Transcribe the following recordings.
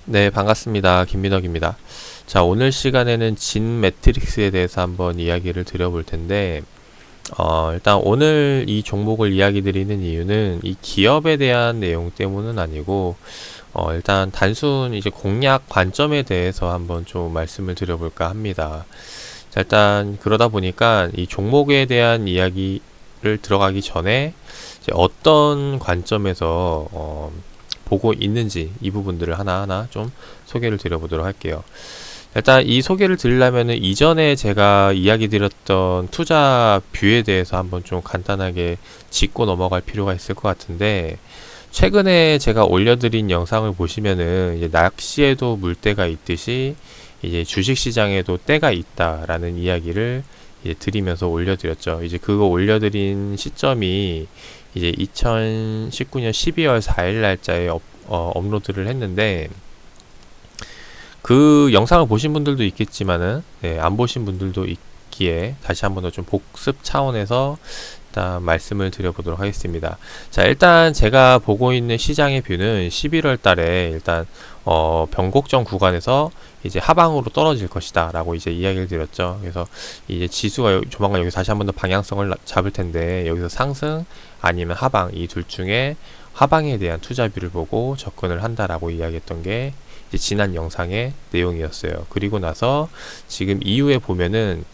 네, 반갑습니다. 김민혁입니다. 자, 오늘 시간에는 진 매트릭스에 대해서 한번 이야기를 드려볼 텐데, 일단 오늘 이 종목을 이야기 드리는 이유는 이 기업에 대한 내용 때문은 아니고, 일단 단순 이제 공략 관점에 대해서 한번 좀 말씀을 드려볼까 합니다. 자, 일단 그러다 보니까 이 종목에 대한 이야기를 들어가기 전에 이제 어떤 관점에서 보고 있는지 이 부분들을 하나하나 좀 소개를 드려보도록 할게요. 일단 이 소개를 드리려면은 이전에 제가 이야기 드렸던 투자 뷰에 대해서 한번 좀 간단하게 짚고 넘어갈 필요가 있을 것 같은데, 최근에 제가 올려드린 영상을 보시면은 이제 낚시에도 물때가 있듯이 이제 주식시장에도 때가 있다라는 이야기를 이제 드리면서 올려드렸죠. 이제 그거 올려드린 시점이 이제 2019년 12월 4일 날짜에 업로드를 했는데, 그 영상을 보신 분들도 있겠지만은, 네, 안 보신 분들도 있기에 다시 한번 더 좀 복습 차원에서 일단 말씀을 드려보도록 하겠습니다. 자, 일단 제가 보고 있는 시장의 뷰는 11월 달에 일단 변곡점 구간에서 이제 하방으로 떨어질 것이다 라고 이제 이야기를 드렸죠. 그래서 이제 지수가 조만간 여기 다시 한번 더 방향성을 잡을 텐데, 여기서 상승 아니면 하방, 이 둘 중에 하방에 대한 투자뷰를 보고 접근을 한다라고 이야기했던 게 이제 지난 영상의 내용이었어요. 그리고 나서 지금 이후에 보면은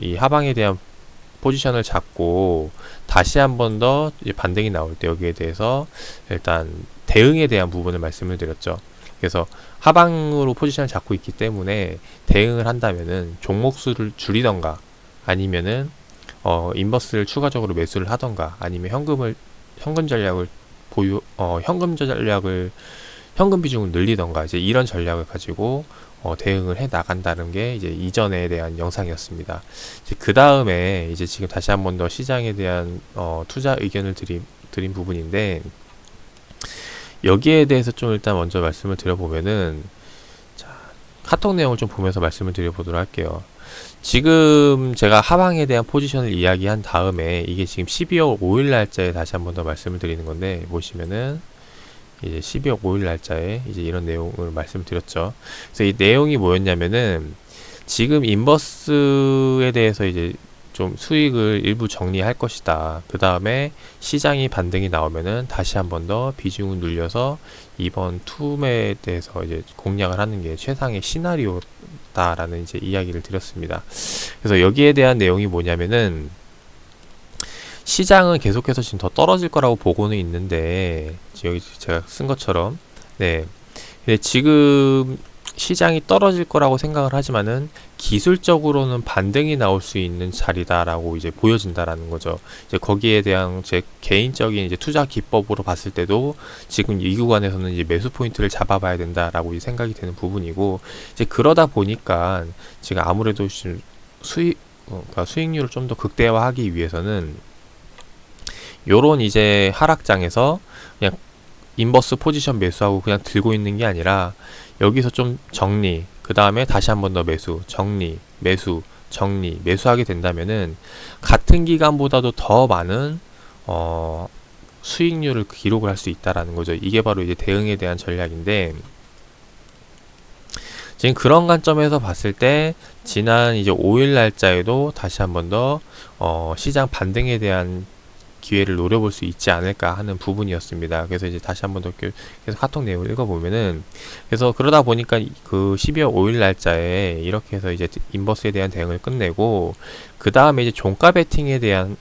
이 하방에 대한 포지션을 잡고 다시 한 번 더 반등이 나올 때 여기에 대해서 일단 대응에 대한 부분을 말씀을 드렸죠. 그래서 하방으로 포지션을 잡고 있기 때문에 대응을 한다면은 종목 수를 줄이던가, 아니면은 인버스를 추가적으로 매수를 하던가, 아니면 현금 전략을 현금 비중을 늘리던가, 이제 이런 전략을 가지고 대응을 해 나간다는 게 이제 이전에 대한 영상이었습니다. 이제 그 다음에 이제 지금 다시 한번 더 시장에 대한 투자 의견을 드린 부분인데, 여기에 대해서 좀 일단 먼저 말씀을 드려보면은, 자, 카톡 내용을 좀 보면서 말씀을 드려보도록 할게요. 지금 제가 하방에 대한 포지션을 이야기한 다음에 이게 지금 12월 5일 날짜에 다시 한번 더 말씀을 드리는 건데, 보시면은 이제 12월 5일 날짜에 이제 이런 내용을 말씀드렸죠. 그래서 이 내용이 뭐였냐면은, 지금 인버스에 대해서 이제 좀 수익을 일부 정리할 것이다. 그 다음에 시장이 반등이 나오면은 다시 한 번 더 비중을 늘려서 이번 투매에 대해서 이제 공략을 하는 게 최상의 시나리오다라는 이제 이야기를 드렸습니다. 그래서 여기에 대한 내용이 뭐냐면은, 시장은 계속해서 지금 더 떨어질 거라고 보고는 있는데, 지금 여기 제가 쓴 것처럼, 네, 근데 지금 시장이 떨어질 거라고 생각을 하지만은 기술적으로는 반등이 나올 수 있는 자리다라고 이제 보여진다라는 거죠. 이제 거기에 대한 제 개인적인 이제 투자 기법으로 봤을 때도 지금 이 구간에서는 이제 매수 포인트를 잡아봐야 된다라고 이제 생각이 되는 부분이고, 이제 그러다 보니까 제가 아무래도 그러니까 수익률을 좀 더 극대화하기 위해서는 요런 이제 하락장에서 그냥 인버스 포지션 매수하고 그냥 들고 있는 게 아니라, 여기서 좀 정리, 그 다음에 다시 한 번 더 매수, 정리, 매수, 정리, 매수하게 된다면은 같은 기간보다도 더 많은 수익률을 기록을 할 수 있다라는 거죠. 이게 바로 이제 대응에 대한 전략인데, 지금 그런 관점에서 봤을 때 지난 이제 5일 날짜에도 다시 한 번 더 시장 반등에 대한 기회를 노려볼 수 있지 않을까 하는 부분이었습니다. 그래서 이제 다시 한번 더 계속 카톡 내용을 읽어보면은, 그래서 그러다 보니까 그 12월 5일 날짜에 이렇게 해서 이제 인버스에 대한 대응을 끝내고, 그 다음에 이제 종가 베팅에 대한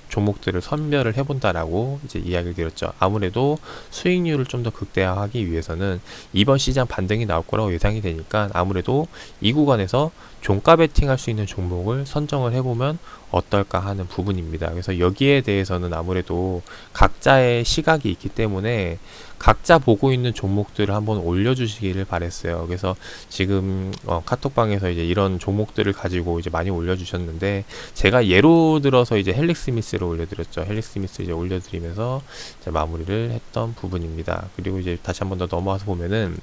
종목들을 선별을 해본다라고 이제 이야기를 드렸죠. 아무래도 수익률을 좀 더 극대화하기 위해서는 이번 시장 반등이 나올 거라고 예상이 되니까, 아무래도 이 구간에서 종가 베팅할 수 있는 종목을 선정을 해보면 어떨까 하는 부분입니다. 그래서 여기에 대해서는 아무래도 각자의 시각이 있기 때문에 각자 보고 있는 종목들을 한번 올려주시기를 바랬어요. 그래서 지금 카톡방에서 이제 이런 종목들을 가지고 이제 많이 올려주셨는데, 제가 예로 들어서 이제 헬릭 스미스를 올려드렸죠. 헬릭 스미스 이제 올려드리면서 이제 마무리를 했던 부분입니다. 그리고 이제 다시 한번 더 넘어와서 보면은,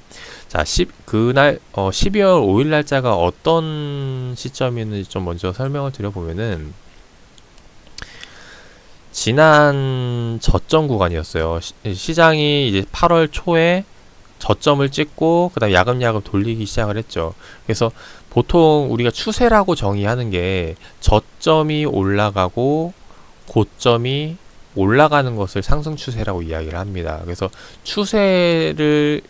자, 그날 12월 5일 날짜가 어떤 시점이었는지 좀 먼저 설명을 드려보면은, 지난 저점 구간이었어요. 시장이 이제 8월 초에 저점을 찍고 그다음 야금야금 돌리기 시작을 했죠. 그래서 보통 우리가 추세라고 정의하는 게 저점이 올라가고 고점이 올라가는 것을 상승 추세라고 이야기를 합니다. 그래서 추세를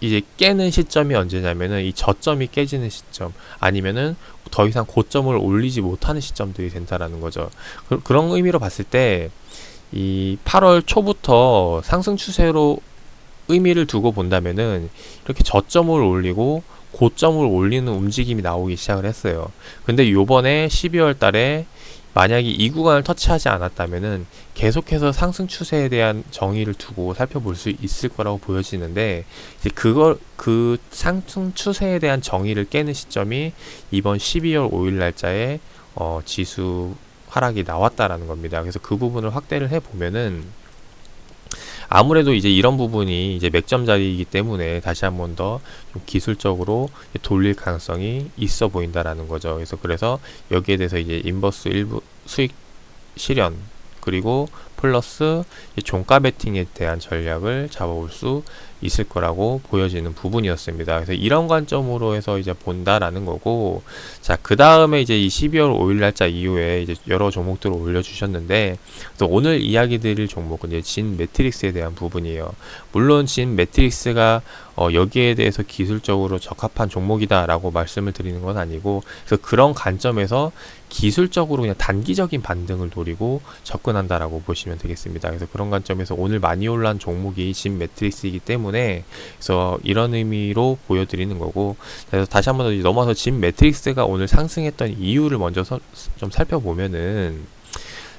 이제 깨는 시점이 언제냐면은 이 저점이 깨지는 시점, 아니면은 더 이상 고점을 올리지 못하는 시점들이 된다라는 거죠. 그런 의미로 봤을 때 이 8월 초부터 상승 추세로 의미를 두고 본다면은 이렇게 저점을 올리고 고점을 올리는 움직임이 나오기 시작을 했어요. 근데 요번에 12월 달에 만약에 이 구간을 터치하지 않았다면은 계속해서 상승 추세에 대한 정의를 두고 살펴볼 수 있을 거라고 보여지는데, 이제 그 상승 추세에 대한 정의를 깨는 시점이 이번 12월 5일 날짜에 지수 하락이 나왔다라는 겁니다. 그래서 그 부분을 확대를 해 보면은 아무래도 이제 이런 부분이 이제 맥점 자리이기 때문에 다시 한 번 더 좀 기술적으로 돌릴 가능성이 있어 보인다라는 거죠. 그래서 여기에 대해서 이제 인버스 일부 수익 실현, 그리고 플러스 종가 베팅에 대한 전략을 잡아볼 수 있을 거라고 보여지는 부분이었습니다. 그래서 이런 관점으로 해서 이제 본다라는 거고, 자, 그 다음에 이제 이 12월 5일 날짜 이후에 이제 여러 종목들을 올려주셨는데, 그래서 오늘 이야기 드릴 종목은 이제 진 매트릭스에 대한 부분이에요. 물론 진 매트릭스가 여기에 대해서 기술적으로 적합한 종목이다라고 말씀을 드리는 건 아니고, 그래서 그런 관점에서 기술적으로 그냥 단기적인 반등을 노리고 접근한다라고 보시면 되겠습니다. 그래서 그런 관점에서 오늘 많이 올라온 종목이 진 매트릭스이기 때문에, 그래서 이런 의미로 보여드리는 거고, 그래서 다시 한번 더 넘어서 진 매트릭스가 오늘 상승했던 이유를 먼저 좀 살펴보면은,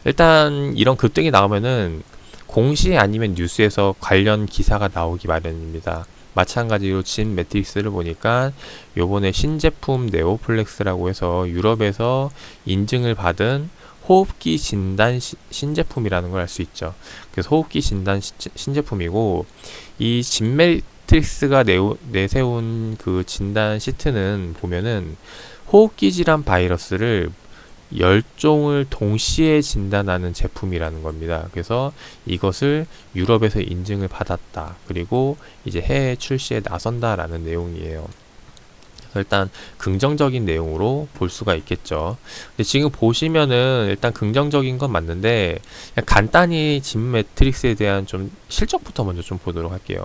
일단 이런 급등이 나오면은 공시 아니면 뉴스에서 관련 기사가 나오기 마련입니다. 마찬가지로 진 매트릭스를 보니까 요번에 신제품 네오플렉스라고 해서 유럽에서 인증을 받은 호흡기 진단 신제품이라는 걸 알 수 있죠. 그래서 호흡기 진단 신제품이고, 이 진 매트릭스가 내세운 그 진단 시트는 보면은 호흡기 질환 바이러스를 10종을 동시에 진단하는 제품이라는 겁니다. 그래서 이것을 유럽에서 인증을 받았다. 그리고 이제 해외 출시에 나선다라는 내용이에요. 그래서 일단 긍정적인 내용으로 볼 수가 있겠죠. 근데 지금 보시면은 일단 긍정적인 건 맞는데, 그냥 간단히 진 매트릭스에 대한 좀 실적부터 먼저 좀 보도록 할게요.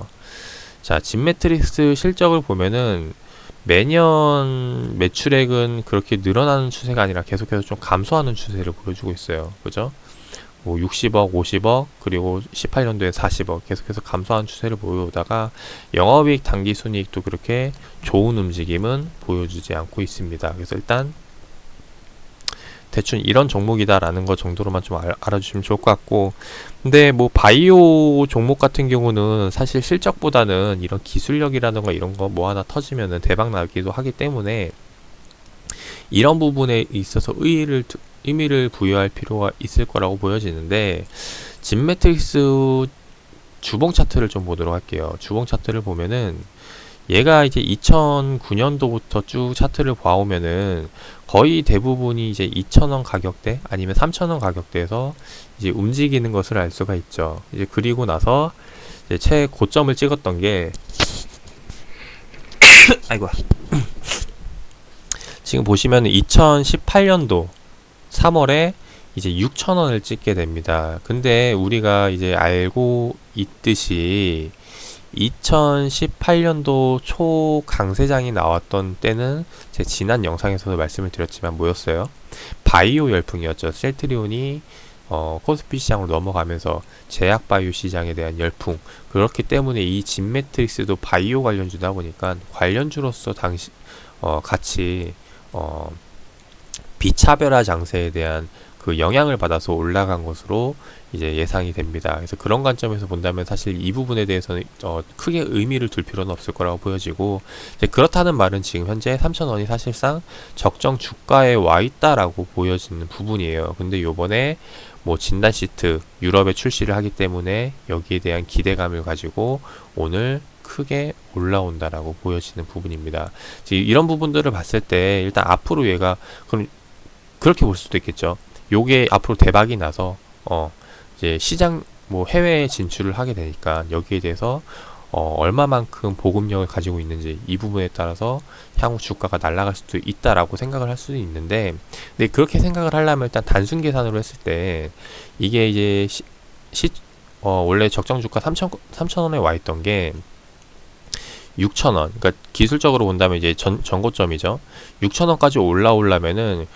자, 진 매트릭스 실적을 보면은 매년 매출액은 그렇게 늘어나는 추세가 아니라 계속해서 좀 감소하는 추세를 보여주고 있어요. 그죠? 뭐 60억, 50억, 그리고 18년도에 40억 계속해서 감소하는 추세를 보여오다가 영업이익, 당기순이익도 그렇게 좋은 움직임은 보여주지 않고 있습니다. 그래서 일단 대충 이런 종목이다라는 거 정도로만 좀 알아주시면 좋을 것 같고, 근데 뭐 바이오 종목 같은 경우는 사실 실적보다는 이런 기술력이라든가 이런 거 뭐 하나 터지면은 대박 나기도 하기 때문에 이런 부분에 있어서 의미를 부여할 필요가 있을 거라고 보여지는데, 진 매트릭스 주봉 차트를 좀 보도록 할게요. 주봉 차트를 보면은 얘가 이제 2009년도부터 쭉 차트를 봐오면은 거의 대부분이 이제 2,000원 가격대 아니면 3,000원 가격대에서 이제 움직이는 것을 알 수가 있죠. 이제 그리고 나서 이제 최고점을 찍었던 게 아이고 지금 보시면 2018년도 3월에 이제 6,000원을 찍게 됩니다. 근데 우리가 이제 알고 있듯이 2018년도 초 강세장이 나왔던 때는 제 지난 영상에서도 말씀을 드렸지만 뭐였어요? 바이오 열풍이었죠. 셀트리온이 코스피 시장으로 넘어가면서 제약 바이오 시장에 대한 열풍. 그렇기 때문에 이 진 매트릭스도 바이오 관련주다 보니까 관련주로서 당시 같이 비차별화 장세에 대한 그 영향을 받아서 올라간 것으로 이제 예상이 됩니다. 그래서 그런 관점에서 본다면 사실 이 부분에 대해서는 크게 의미를 둘 필요는 없을 거라고 보여지고, 이제 그렇다는 말은 지금 현재 3,000원이 사실상 적정 주가에 와 있다라고 보여지는 부분이에요. 근데 요번에 뭐 진단 시트 유럽에 출시를 하기 때문에 여기에 대한 기대감을 가지고 오늘 크게 올라온다라고 보여지는 부분입니다. 이런 부분들을 봤을 때 일단 앞으로 얘가 그럼 그렇게 볼 수도 있겠죠. 요게 앞으로 대박이 나서 이제 시장 뭐 해외에 진출을 하게 되니까 여기에 대해서 얼마만큼 보급력을 가지고 있는지 이 부분에 따라서 향후 주가가 날아갈 수도 있다라고 생각을 할 수도 있는데, 근데 그렇게 생각을 하려면 일단 단순 계산으로 했을 때 이게 이제 원래 적정 주가 3,000원에 와 있던 게 6,000원, 그러니까 기술적으로 본다면 이제 전고점이죠. 6,000원까지 올라오려면은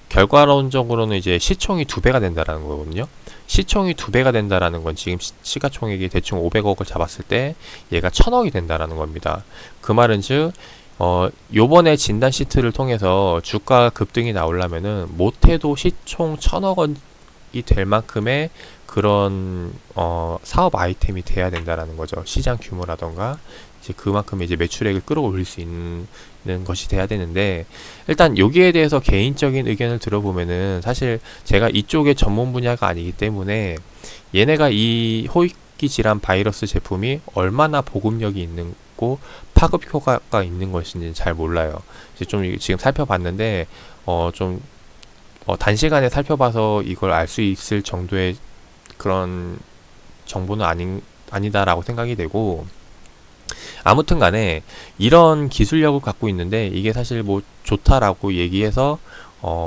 결과론적으로는 이제 시총이 2배가 된다라는 거거든요. 시총이 2배가 된다라는 건 지금 시가총액이 대충 500억을 잡았을 때 얘가 1,000억이 된다라는 겁니다. 그 말은 즉 요번에 진단 시트를 통해서 주가 급등이 나오려면은 못해도 시총 1,000억 원이 될 만큼의 그런 사업 아이템이 돼야 된다라는 거죠. 시장 규모라던가 이제 그만큼 이제 매출액을 끌어올릴 수 있는 것이 돼야 되는데, 일단 여기에 대해서 개인적인 의견을 들어보면은 사실 제가 이쪽의 전문 분야가 아니기 때문에 얘네가 이 호익기 질환 바이러스 제품이 얼마나 보급력이 있는 고 파급 효과가 있는 것인지 잘 몰라요. 이제 좀 지금 살펴봤는데 좀 단시간에 살펴봐서 이걸 알 수 있을 정도의 그런 정보는 아니다라고 생각이 되고, 아무튼 간에 이런 기술력을 갖고 있는데 이게 사실 뭐 좋다라고 얘기해서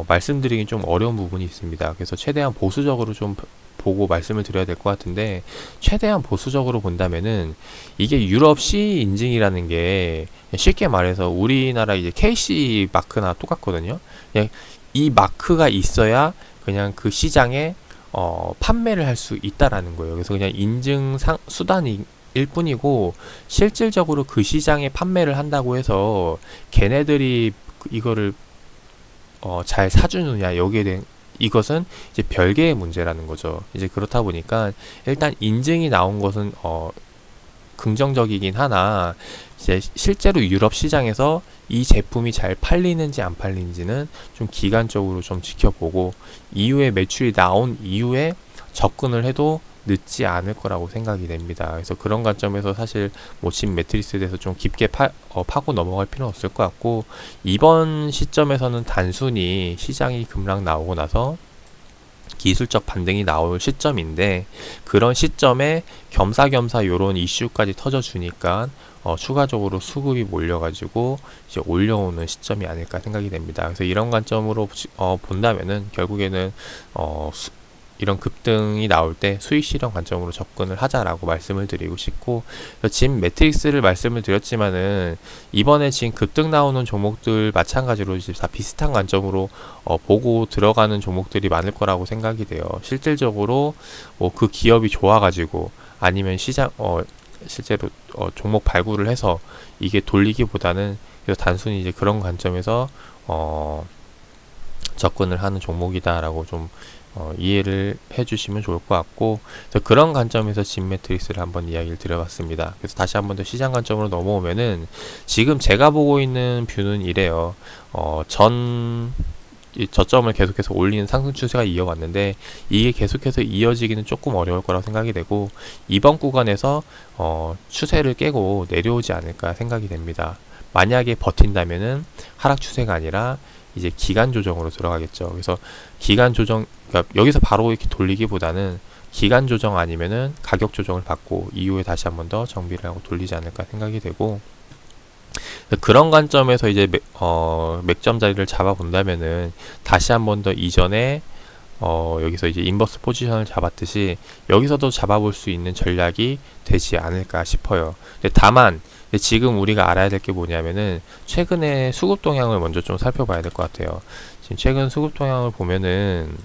말씀드리긴 좀 어려운 부분이 있습니다. 그래서 최대한 보수적으로 좀 보고 말씀을 드려야 될 것 같은데, 최대한 보수적으로 본다면은 이게 유럽 CE 인증이라는 게 쉽게 말해서 우리나라 이제 KC 마크나 똑같거든요. 그냥 이 마크가 있어야 그냥 그 시장에 판매를 할 수 있다라는 거예요. 그래서 그냥 인증 수단이 일 뿐이고, 실질적으로 그 시장에 판매를 한다고 해서 걔네들이 이거를 잘 사주느냐, 여기에 대한 이것은 이제 별개의 문제라는 거죠. 이제 그렇다 보니까 일단 인증이 나온 것은 긍정적이긴 하나, 이제 실제로 유럽 시장에서 이 제품이 잘 팔리는지 안 팔리는지는 좀 기간적으로 좀 지켜보고, 이후에 매출이 나온 이후에 접근을 해도 늦지 않을 거라고 생각이 됩니다. 그래서 그런 관점에서 사실 뭐 지금 매트리스에 대해서 좀 깊게 파고 넘어갈 필요는 없을 것 같고, 이번 시점에서는 단순히 시장이 급락 나오고 나서 기술적 반등이 나올 시점인데, 그런 시점에 겸사겸사 요런 이슈까지 터져주니까 추가적으로 수급이 몰려가지고 이제 올려오는 시점이 아닐까 생각이 됩니다. 그래서 이런 관점으로 본다면은 결국에는 이런 급등이 나올 때 수익 실현 관점으로 접근을 하자라고 말씀을 드리고 싶고, 지금 매트릭스를 말씀을 드렸지만은 이번에 지금 급등 나오는 종목들 마찬가지로 이제 다 비슷한 관점으로 보고 들어가는 종목들이 많을 거라고 생각이 돼요. 실질적으로 뭐 그 기업이 좋아가지고 아니면 시장 실제로 종목 발굴을 해서 이게 돌리기보다는 그래서 단순히 이제 그런 관점에서 접근을 하는 종목이다라고 좀 이해를 해주시면 좋을 것 같고, 그래서 그런 관점에서 진 매트릭스를 한번 이야기를 드려봤습니다. 그래서 다시 한번 더 시장 관점으로 넘어오면은 지금 제가 보고 있는 뷰는 이래요. 저점을 계속해서 올리는 상승 추세가 이어왔는데 이게 계속해서 이어지기는 조금 어려울 거라고 생각이 되고, 이번 구간에서 추세를 깨고 내려오지 않을까 생각이 됩니다. 만약에 버틴다면은 하락 추세가 아니라 이제 기간 조정으로 들어가겠죠. 그래서 기간 조정, 그러니까 여기서 바로 이렇게 돌리기보다는 기간 조정 아니면은 가격 조정을 받고 이후에 다시 한번 더 정비를 하고 돌리지 않을까 생각이 되고, 그런 관점에서 이제 맥점 자리를 잡아 본다면은 다시 한번 더 이전에 여기서 이제 인버스 포지션을 잡았듯이 여기서도 잡아볼 수 있는 전략이 되지 않을까 싶어요. 근데 다만 지금 우리가 알아야 될 게 뭐냐면은 최근에 수급 동향을 먼저 좀 살펴봐야 될 것 같아요. 지금 최근 수급 동향을 보면은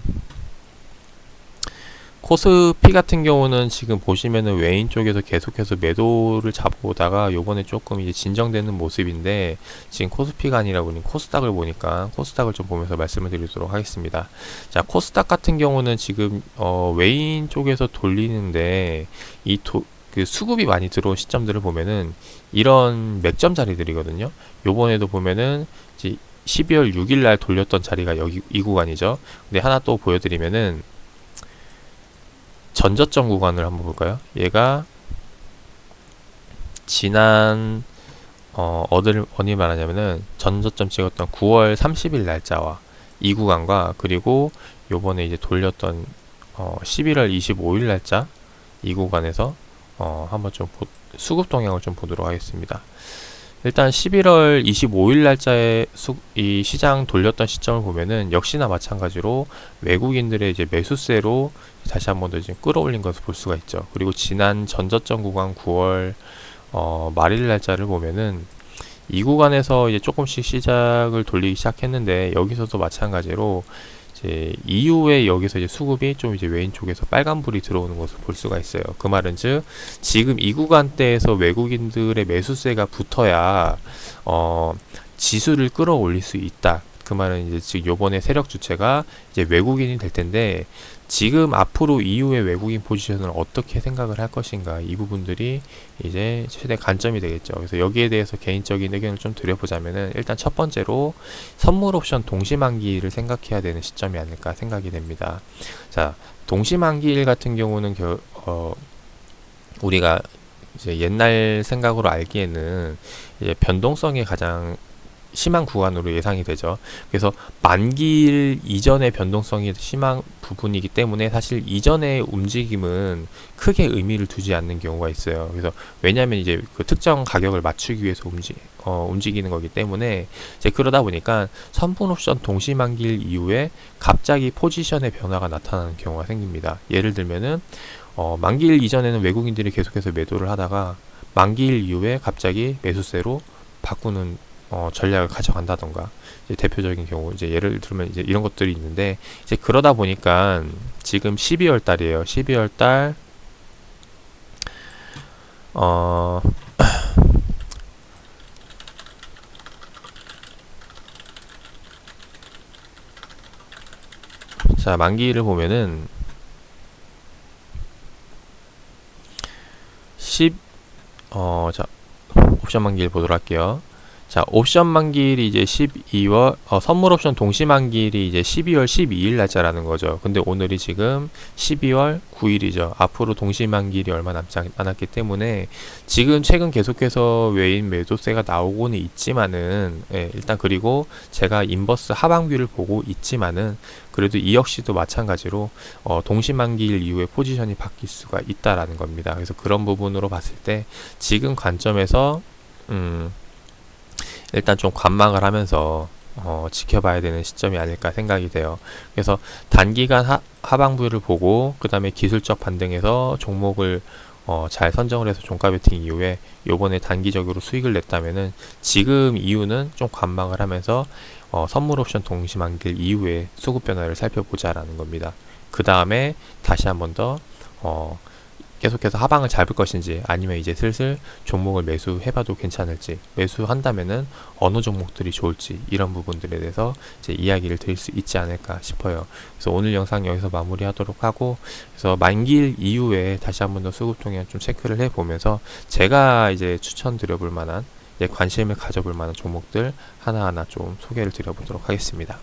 코스피 같은 경우는 지금 보시면은 외인 쪽에서 계속해서 매도를 잡아오다가 요번에 조금 이제 진정되는 모습인데, 지금 코스피가 아니라 보니 코스닥을 보니까 코스닥을 좀 보면서 말씀을 드리도록 하겠습니다. 자, 코스닥 같은 경우는 지금 외인 쪽에서 돌리는데 그 수급이 많이 들어온 시점들을 보면은 이런 맥점 자리들이거든요. 요번에도 보면은 이제 12월 6일 날 돌렸던 자리가 여기 이 구간이죠. 근데 하나 또 보여드리면은 전저점 구간을 한번 볼까요? 얘가 지난 어디 말하냐면은 전저점 찍었던 9월 30일 날짜와 이 구간과, 그리고 요번에 이제 돌렸던 11월 25일 날짜 이 구간에서 한번 좀 수급 동향을 좀 보도록 하겠습니다. 일단 11월 25일 날짜에 이 시장 돌렸던 시점을 보면은 역시나 마찬가지로 외국인들의 이제 매수세로 다시 한번 더 이제 끌어올린 것을 볼 수가 있죠. 그리고 지난 전저점 구간 9월 말일 날짜를 보면은 이 구간에서 이제 조금씩 시작을 돌리기 시작했는데, 여기서도 마찬가지로 이제 이후에 여기서 이제 수급이 좀 이제 외인 쪽에서 빨간불이 들어오는 것을 볼 수가 있어요. 그 말은 즉 지금 이 구간대에서 외국인들의 매수세가 붙어야 지수를 끌어올릴 수 있다. 그 말은 이제 지금 요번에 세력 주체가 이제 외국인이 될 텐데, 지금 앞으로 이후에 외국인 포지션을 어떻게 생각을 할 것인가, 이 부분들이 이제 최대 관점이 되겠죠. 그래서 여기에 대해서 개인적인 의견을 좀 드려보자면은, 일단 첫 번째로 선물 옵션 동시만기를 생각해야 되는 시점이 아닐까 생각이 됩니다. 자, 동시만기일 같은 경우는 우리가 이제 옛날 생각으로 알기에는 이제 변동성이 가장 심한 구간으로 예상이 되죠. 그래서 만기일 이전의 변동성이 심한 부분이기 때문에 사실 이전의 움직임은 크게 의미를 두지 않는 경우가 있어요. 그래서 왜냐하면 이제 그 특정 가격을 맞추기 위해서 움직이는 거기 때문에, 이제 그러다 보니까 선분 옵션 동시 만기일 이후에 갑자기 포지션의 변화가 나타나는 경우가 생깁니다. 예를 들면은 만기일 이전에는 외국인들이 계속해서 매도를 하다가 만기일 이후에 갑자기 매수세로 바꾸는 전략을 가져간다던가, 이제 대표적인 경우 이제 예를 들면 이제 이런 것들이 있는데, 이제 그러다 보니까 지금 12월 달이에요. 12월 달 자, 만기를 보면은 10 옵션 만기를 보도록 할게요. 자, 옵션 만기일이 이제 12월, 선물 옵션 동시 만기일이 이제 12월 12일 날짜라는 거죠. 근데 오늘이 지금 12월 9일이죠. 앞으로 동시 만기일이 얼마 남지 않았기 때문에 지금 최근 계속해서 외인 매도세가 나오고는 있지만은, 일단 그리고 제가 인버스 하방뷰를 보고 있지만은, 그래도 이 역시도 마찬가지로 동시 만기일 이후에 포지션이 바뀔 수가 있다라는 겁니다. 그래서 그런 부분으로 봤을 때 지금 관점에서 일단 좀 관망을 하면서 지켜봐야 되는 시점이 아닐까 생각이 돼요. 그래서 단기간 하방부를 보고 그 다음에 기술적 반등에서 종목을 잘 선정을 해서 종가 베팅 이후에 요번에 단기적으로 수익을 냈다면은, 지금 이유는 좀 관망을 하면서 선물 옵션 동시 만기일 이후에 수급 변화를 살펴보자라는 겁니다. 그 다음에 다시 한번 더 계속해서 하방을 잡을 것인지, 아니면 이제 슬슬 종목을 매수해봐도 괜찮을지, 매수한다면은 어느 종목들이 좋을지, 이런 부분들에 대해서 이제 이야기를 드릴 수 있지 않을까 싶어요. 그래서 오늘 영상 여기서 마무리하도록 하고, 그래서 만기일 이후에 다시 한번 더 수급 동향 좀 체크를 해보면서 제가 이제 추천드려볼 만한, 관심을 가져볼 만한 종목들 하나하나 좀 소개를 드려보도록 하겠습니다.